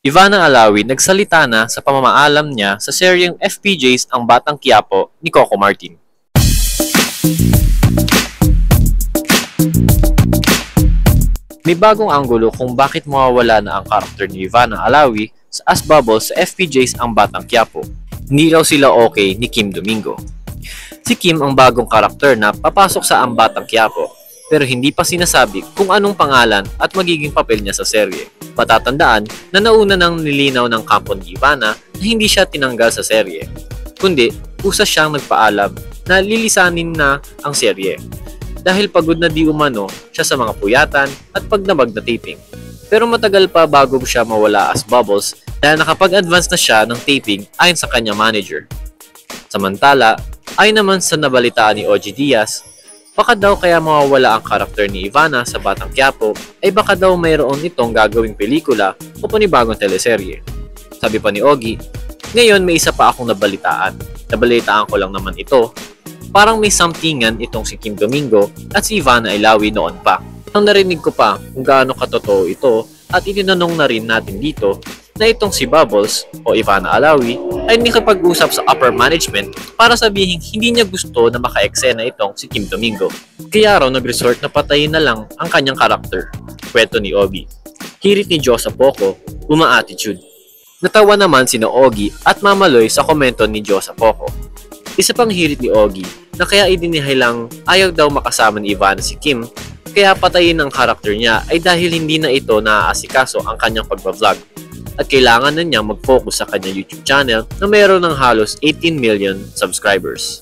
Ivana Alawi nagsalita na sa pamamaalam niya sa seryeng FPJs Ang Batang Quiapo ni Coco Martin. May bagong anggulo kung bakit mawawala na ang karakter ni Ivana Alawi as Bubbles sa FPJs Ang Batang Quiapo. Hindi raw sila okay ni Kim Domingo. Si Kim ang bagong karakter na papasok sa Ang Batang Quiapo, pero hindi pa sinasabi kung anong pangalan at magiging papel niya sa serye. Patatandaan na nauna nang nilinaw ng kampo ni Ivana na hindi siya tinanggal sa serye, kundi usas siyang nagpaalam na lilisanin na ang serye dahil pagod na di umano siya sa mga puyatan at pagdamag na taping. Pero matagal pa bago siya mawala as Bubbles dahil nakapag-advance na siya ng taping ayon sa kanyang manager. Samantala, ayon naman sa nabalitaan ni OG Diaz, baka daw kaya mawawala ang karakter ni Ivana sa Batang Quiapo ay baka daw mayroon itong gagawing pelikula o panibagong teleserye. Sabi pa ni Ogie, ngayon may isa pa akong nabalitaan. Nabalitaan ko lang naman ito. Parang may somethingan itong si Kim Domingo at si Ivana Alawi noon pa. Ang narinig ko pa kung gaano katotoo ito at itinanong na rin natin dito na itong si Bubbles o Ivana Alawi ay nakipag-usap sa upper management para sabihin hindi niya gusto na maka-eksena itong si Kim Domingo. Kaya raw nag-resort na patayin na lang ang kanyang karakter. Kwento ni Ogie. Hirit ni Josa Poco, uma-attitude. Natawa naman sina Ogie at Mamaloy sa komento ni Josa Poco. Isa pang hirit ni Ogie na kaya idinihilang ayaw daw makasama ni Ivana si Kim kaya patayin ang karakter niya ay dahil hindi na ito naaasikaso ang kanyang pagbablog at kailangan na niya mag-focus sa kanyang YouTube channel na mayroon ng halos 18 million subscribers.